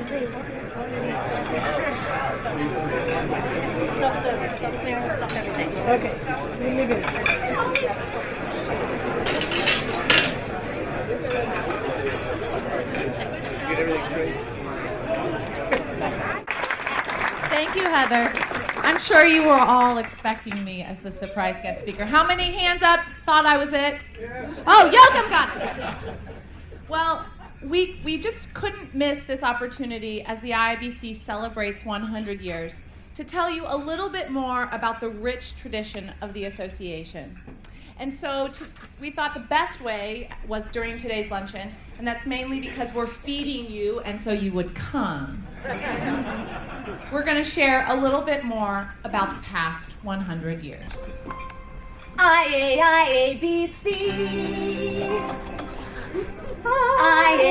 Stuff everything. Okay, we leave it. Thank you, Heather. I'm sure you were all expecting me as the surprise guest speaker. How many hands up thought I was it? Oh, Yoakum got it. Well, we just couldn't miss this opportunity as the IABC celebrates 100 years to tell you a little bit more about the rich tradition of the association. And so we thought the best way was during today's luncheon, and that's mainly because we're feeding you, and so you would come. We're going to share a little bit more about the past 100 years. IAIABC. IAIABC.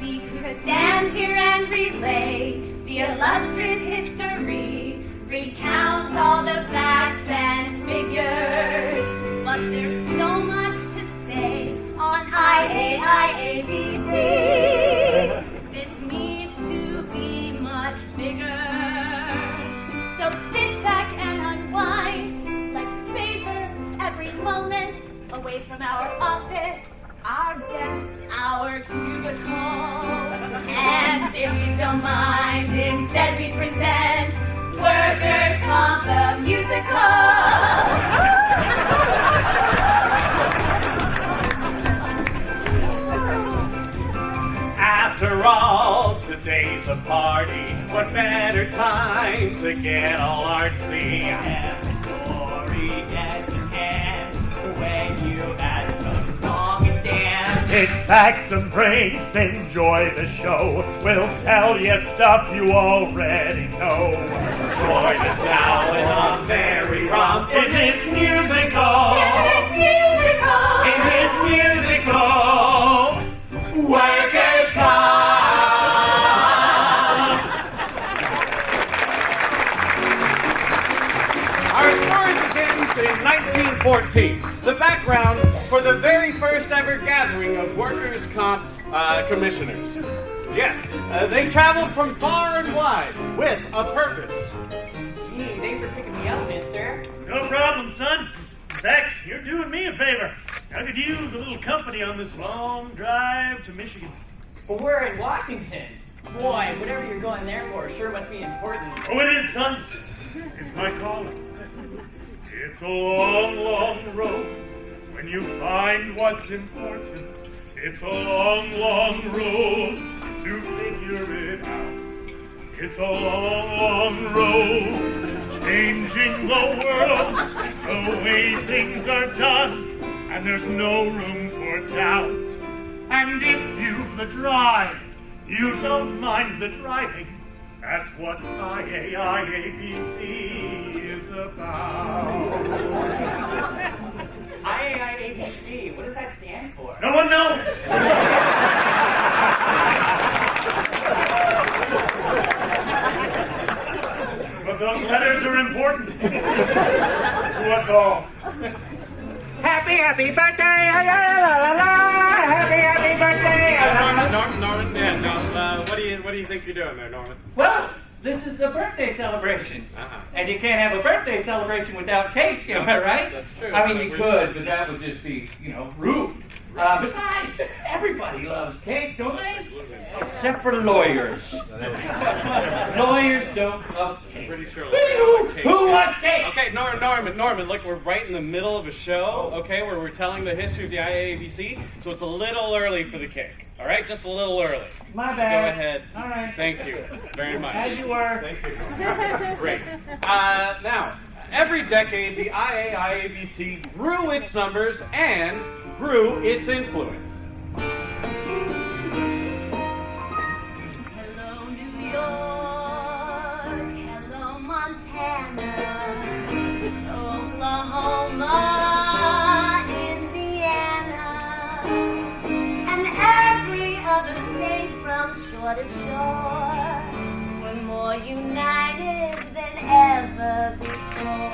We could stand here and relay the illustrious history, recount all the facts and figures, but there's so much to say on IAIABC. This needs to be much bigger. So sit back and unwind. Let's savor every moment away from our office, our desk, our cubicle. And if you don't mind, instead we present Workers' Comp the Musical. After all, today's a party. What better time to get all artsy? Every story gets enhanced when you add some song and dance. Sit back some breaks, enjoy the show. We'll tell you stuff you already know. Join us now in a merry romp in this musical. In this musical. Workers' Comp! Our story begins in 1914, the background for the very first ever gathering of Workers' Comp commissioners. Yes, they traveled from far and wide with a purpose. Gee, thanks for picking me up, mister. No problem, son. In fact, you're doing me a favor. I could use a little company on this long drive to Michigan. But we're in Washington. Boy, whatever you're going there for sure must be important. Oh, it is, son. It's my calling. It's a long, long road when you find what's important. It's a long, long road to figure it out. It's a long, long road changing the world, the way things are done, and there's no room for doubt. And if you've the drive, you don't mind the driving. That's what IAIABC is about. IAIABC, what does that stand for? No one knows. But those letters are important to us all. Happy birthday! La, la, la, la. Happy birthday! Norman, what do you think you're doing there, Norman? Well, this is a birthday celebration. Uh-huh. And you can't have a birthday celebration without cake, am I right? That's true. I mean, you could, but that would just be, rude. Besides, everybody loves cake, don't they? Except for lawyers. Lawyers don't love cake. Pretty sure. Who wants cake? Okay, Norman, look, we're right in the middle of a show, okay, where we're telling the history of the IAABC, so it's a little early for the cake, all right? Just a little early. My So bad. go ahead. All right. Thank you very much. As you were. Thank you. Great. Now, every decade, the IAIABC grew its numbers and grew its influence. Hello, New York. Hello, Montana. Oklahoma, Indiana, and every other state from shore to shore. We're more united than ever before.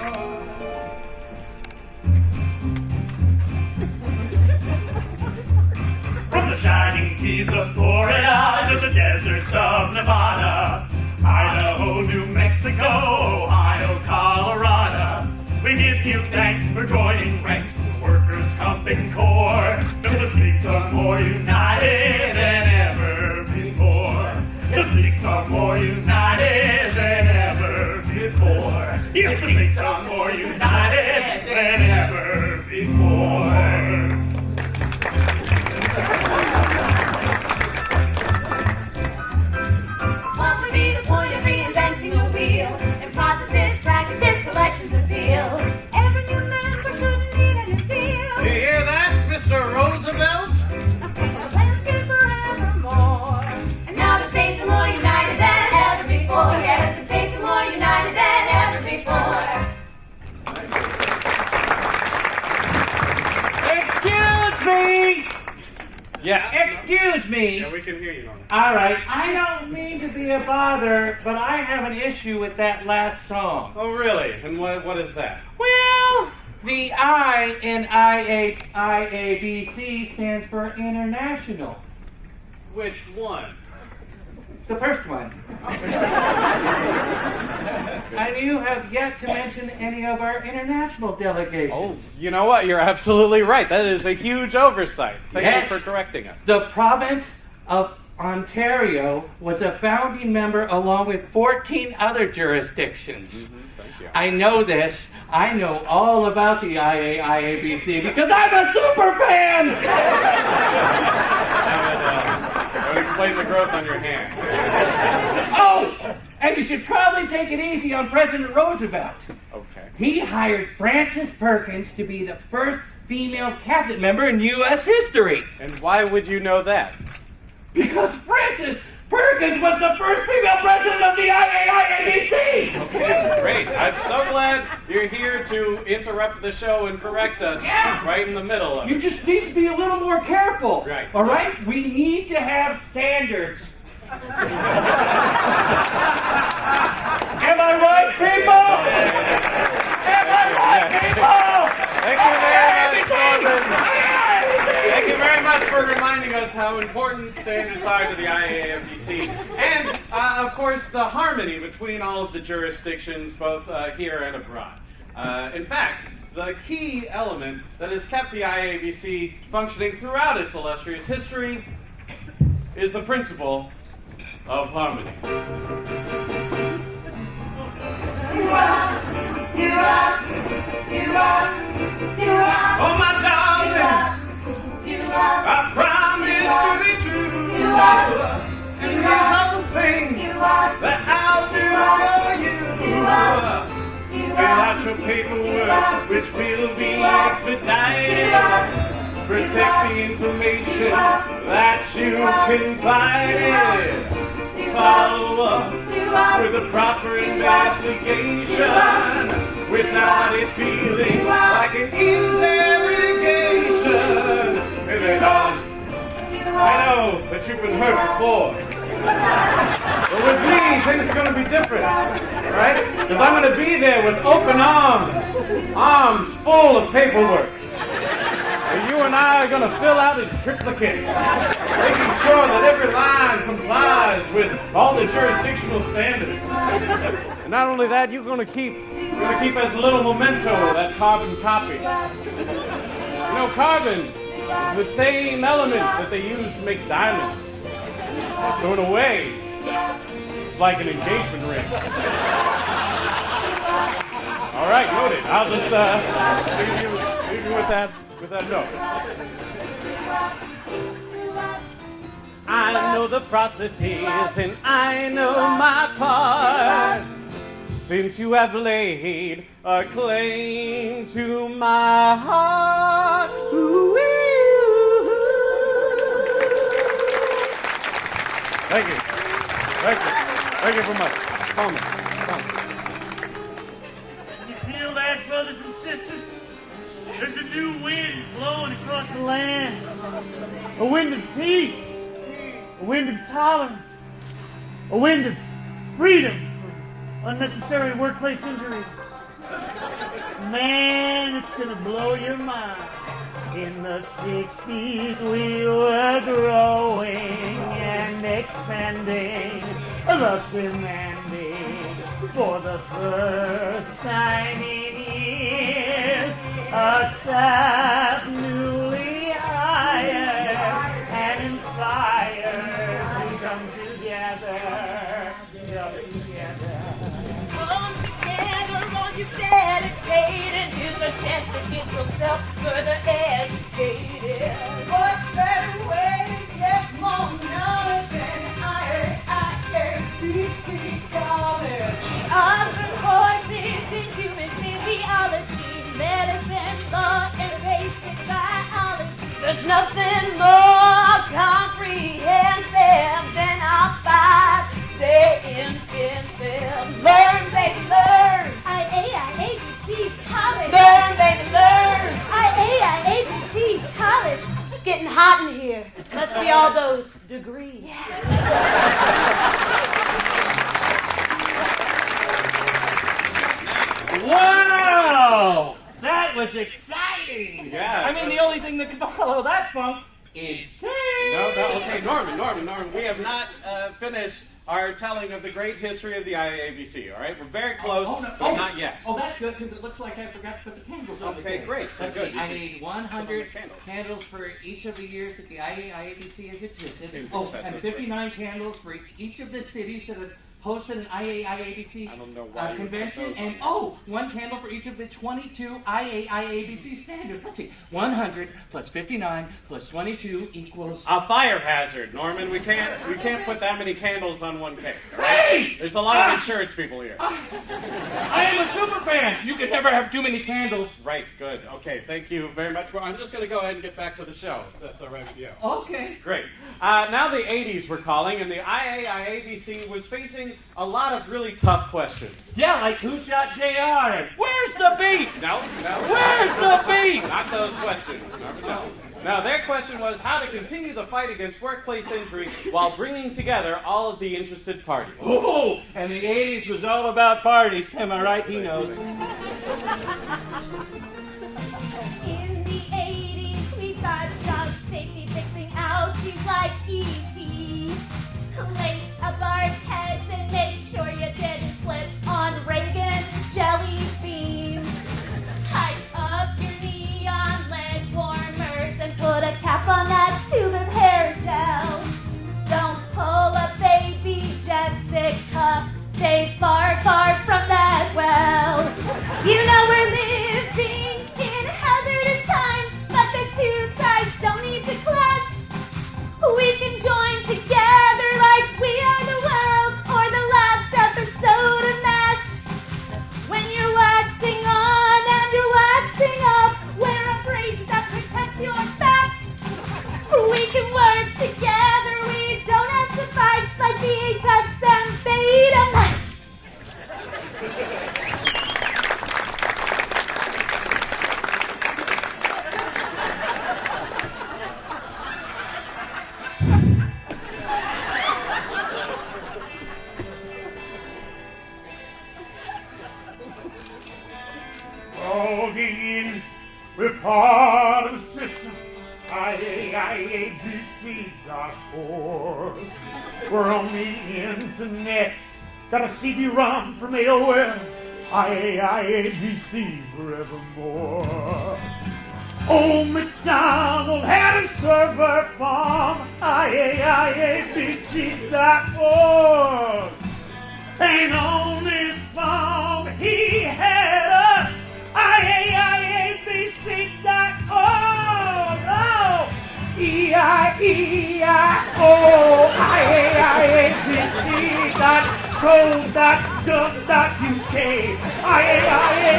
bid you thanks for joining ranks with workers' comp and corps. The states are more united than ever before. The states are more united than ever before. Yes, the states are more united than ever before. What would be the point of reinventing the wheel? And processes, practices, collections, appeals. Every new member shouldn't need a new deal. You hear that, Mr. Roosevelt? The landscape forevermore. And now the states are more united than ever before. Yes, the states are more united than ever before. Excuse me! Yeah. Excuse me! Yeah, we can hear you, Norman. All right, I don't mean to be a bother, but I have an issue with that last song. Oh, really? And what is that? Well, the I in IAIABC stands for international. Which one? The first one. And you have yet to mention any of our international delegations. Oh, you know what? You're absolutely right. That is a huge oversight. Thank Yes. you for correcting us. The province of Ontario was a founding member along with 14 other jurisdictions. Thank you. I know this. I know all about the IAIABC because I'm a super fan! That would explain the growth on your hand. Oh, and you should probably take it easy on President Roosevelt. Okay. He hired Frances Perkins to be the first female cabinet member in U.S. history. And why would you know that? Because Frances Perkins was the first female president of the IAIABC! Okay, great. I'm so glad you're here to interrupt the show and correct us right in the middle of You it. just need to be a little more careful. Right. All right? We need to have standards. Am I right, people? Am I right, people? Thank you very much, Norman. Thank you very much for reminding us how important standards are to the IAIABC. And, of course, the harmony between all of the jurisdictions, both here and abroad. In fact, the key element that has kept the IAIABC functioning throughout its illustrious history is the principle of harmony. Oh, my darling, I promise to be true. And these are the things that I'll do for you. Fill out your paperwork, which will be expedited. Protect the information that you confided. Follow up with a proper investigation without it feeling like an interrogation. And then I know that you've been hurt before. But with me, things are going to be different, right? Because I'm going to be there with open arms, arms full of paperwork. You and I are going to fill out a triplicate, making sure that every line complies with all the jurisdictional standards. And not only that, you're going to keep as a little memento that carbon copy. You know, carbon is the same element that they use to make diamonds. So in a way, it's like an engagement ring. All right, noted. I'll just leave you with that note. I know the processes and I know my part. Since you have laid a claim to my heart. Ooh-wee. Thank you. Thank you very much. Call me. You feel that, brothers and sisters? There's a new wind blowing across the land. A wind of peace. A wind of tolerance. A wind of freedom from unnecessary workplace injuries. Man, it's gonna blow your mind. In the 60s we were growing and expanding, thus demanding for the first time in years chance to get yourself further educated. What better way to get more knowledge than IAIABC College? Offering courses in human physiology, medicine, law, and basic biology. There's nothing more comprehensive than our 5-day intensive. Learn, baby, learn. IAIABC College. Learn, baby, learn. IAIABC College. It's getting hot in here. Let's be all those degrees. Wow! That was exciting! Yeah. I mean, the only thing that can follow that funk is cake! No, okay, Norman, we have not finished our telling of the great history of the IAABC, all right? We're very close, but not yet. Oh, that's good, because it looks like I forgot to put the candles on the cake. Okay, great, so Let's good. see, I need 100 candles. candles for each of the years that the IAIABC has existed. Seems Oh, excessive, and 59 candles for each of the cities that have hosted an IAIABC I don't know why you put convention, those on and there. one candle for each of the 22 IAIABC standards. Let's see, 100 plus 59 plus 22 equals... A fire hazard, Norman. We can't put that many candles on one cake. All right? Hey! There's a lot of insurance people here. I am a super fan. You can never have too many candles. Right, good. Okay, thank you very much. Well, I'm just going to go ahead and get back to the show. If that's all right with you. Okay. Great. Now the 80s were calling, and the IAIABC was facing a lot of really tough questions. Yeah, like who shot JR? Where's the beat? No. Where's the beat? Not those questions. No. Now, their question was how to continue the fight against workplace injury while bringing together all of the interested parties. Oh, and the 80s was all about parties. Am I right? He knows. In the 80s, we thought job safety fixing ouchies like E.T. Lace up our heads and make sure you didn't slip on Reagan's jelly beans. Hike up your neon leg warmers and put a cap on that tube of hair gel. Don't pull a baby Jessica. Stay far, far from that well. You know we're living in hazardous times, but the two sides don't need to clash. We can join together like we are the world, or the last episode of MASH. When you're waxing on and you're waxing up, wear a brace that protects your back. We can work together, we don't have to fight like VHS and Betamax. Oh, Gideon, we're part of the system. IAIABC.org. We're on the internets. Got a CD-ROM from AOL. IAIABC forevermore. Old MacDonald had a server farm. IAIABC.org. And on this farm he had us. IAIABC.org. Oh, E-I-E-I-O. IAIABC.co.gov.uk. IAIABC.org.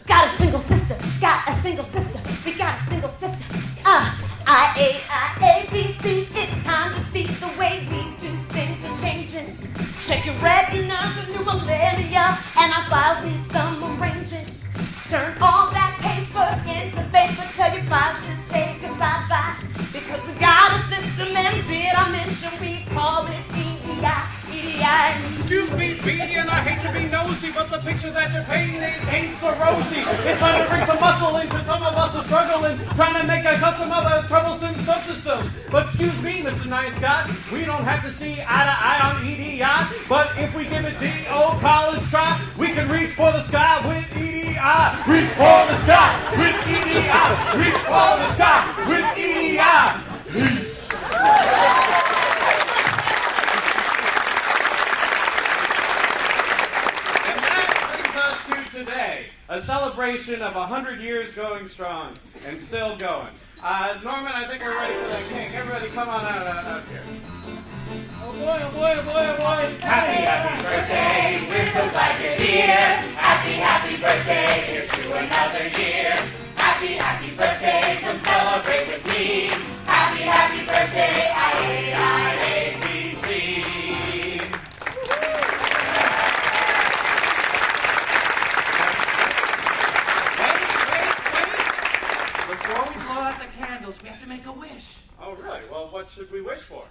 Got a single system, got a single system, we got a single system. IAIABC, it's time to see the way we do things are changing. Check your retina, the new millennia, and our files need some arranging. Turn all that paper into vapor, tell your files to say goodbye-bye. Because we got a system, and did I mention we call it EDI? Excuse me, B, and I hate to be nosy, but the picture that you're painting ain't so rosy. It's time to bring some muscle in, cause some of us are struggling, trying to make a custom of a troublesome subsystem. But excuse me, Mr. Nice Guy, we don't have to see eye to eye on EDI, but if we give it D.O. college try, we can reach for the sky with EDI. Reach for the sky with EDI. Reach for the sky with EDI. Peace. And that brings us to today, a celebration of 100 years going strong and still going. Norman, I think we're ready for that cake. Everybody come on out here. Oh boy, oh boy, oh boy, oh boy. Happy, happy birthday. We're so glad you're here. Happy, happy birthday. Here's to another year. Happy, happy birthday. Come celebrate with me. Happy, happy birthday, IAIABC. Wait. Before we blow out the candles, we have to make a wish. Oh, really? Well, what should we wish for?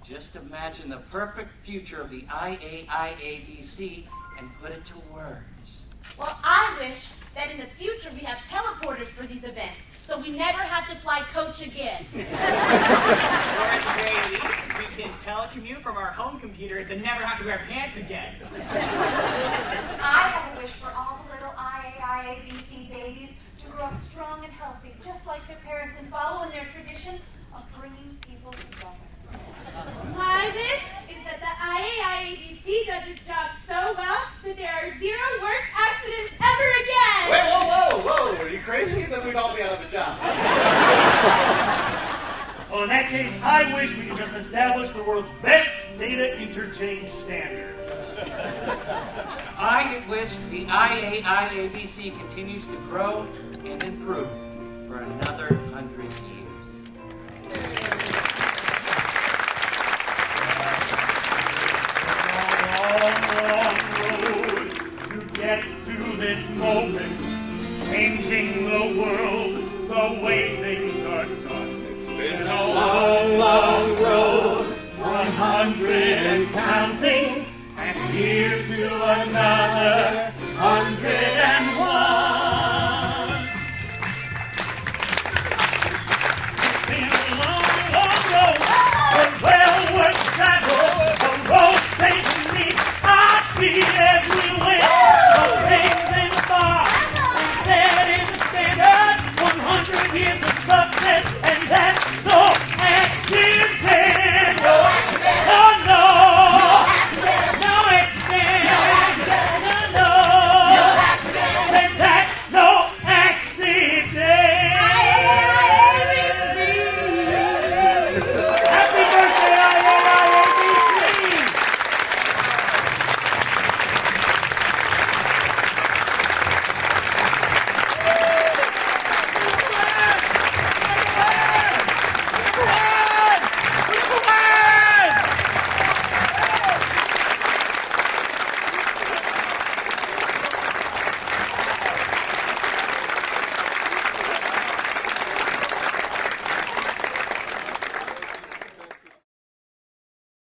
Just imagine the perfect future of the IAIABC and put it to words. Well, I wish that in the future we have teleporters for these events, so we never have to fly coach again. Or at the very least, we can telecommute from our home computers and never have to wear pants again. I have a wish for all the little IAIABC babies to grow up strong and healthy, just like their parents, and follow in their tradition of bringing people together. My wish is that the IAIABC does its job so well that there are 0 work accidents ever again. Wait, whoa! Are you crazy? Then we'd all be out of a job. Well, in that case, I wish we could just establish the world's best data interchange standards. I wish the IAIABC continues to grow and improve for another 100 years. Long road to get to this moment, changing the world the way things are done. It's been a long road, 100 and counting, and here's to another 100